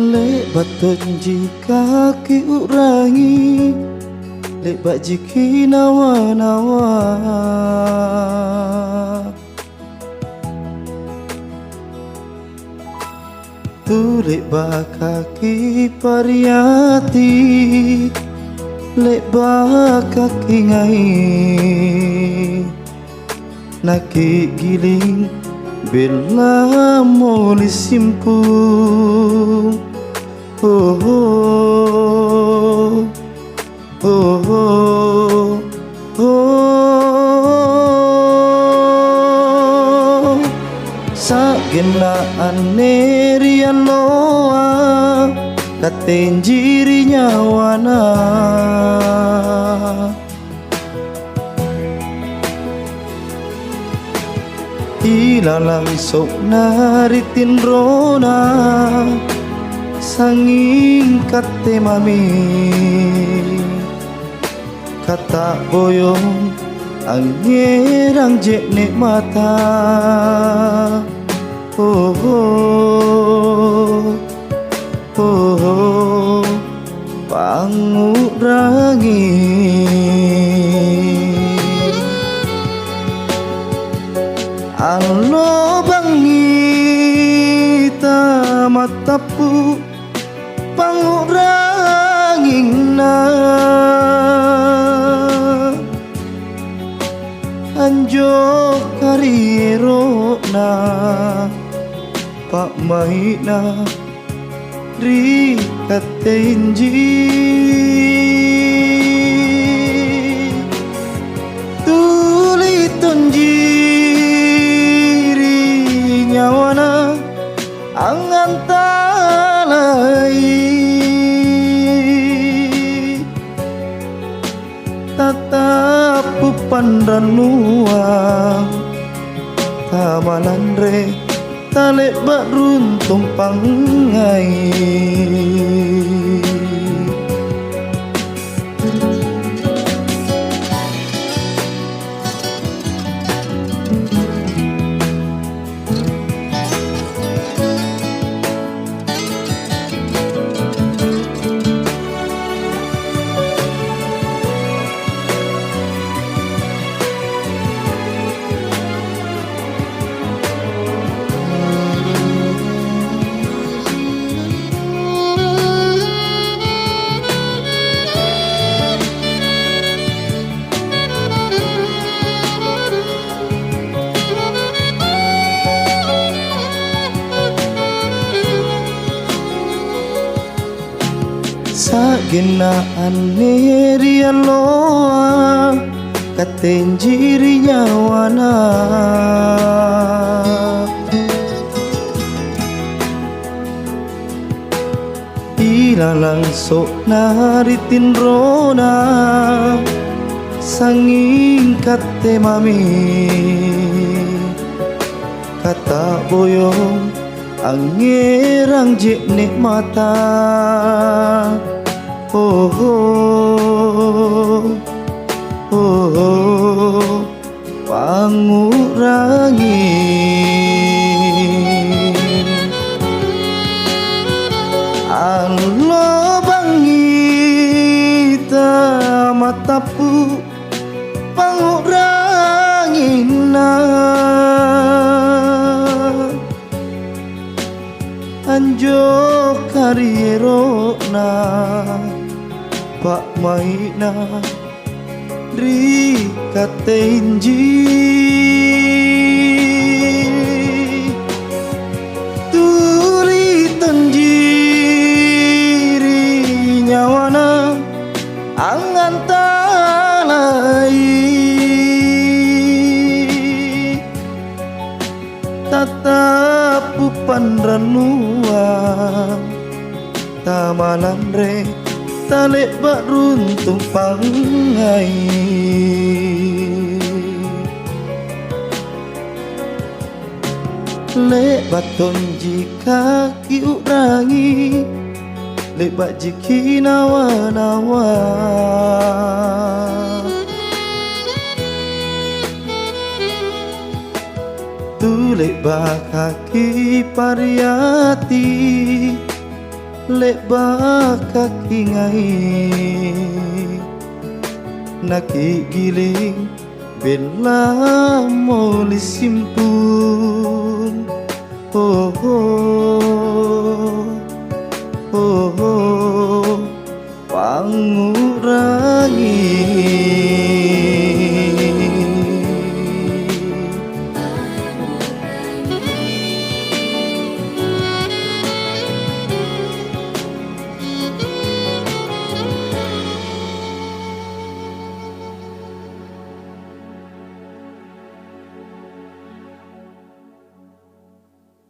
Lek baton jika ki urangi, lek bak jiki nawa-nawa. Tu lek bak kaki pariyati, lek bak kaki ngai. Naki giling bela moli simpu. Oh oh oh oh oh. Sagenaan nerian loa katenjiri nyawana. Ilalang sok naritin rona sanging kate mami. Kata boyong ang ngerang jekne mata. Oh oh oh oh pangurangi. Alo bangita matapu panguranging na anjo kariro na pak mahina ri katenji. Tuli tonjiri nyawana angantalai. Tatapu pandanuang tamalan re talek bak runtung pangai. Sagenaan nerian loa katenjiri nyawana. Ilalang sok naritin rona sanging kate mami. Kata boyong ang ngerang jekne mata. Oh oh oh oh pangurangi. Alo bangita matapu pangurangi na anjo kariro na pak maina ri katenji. Tuli tonjiri nyawana angantalai. Tatapu pandranuang tamalan re talek bak runtung pangai. Lek baton jika ki urangi, lek bak jiki nawa-nawa. Tu lek bak kaki pariyati, lek bakaki ngai naki giling bela moli simpun oh, oh.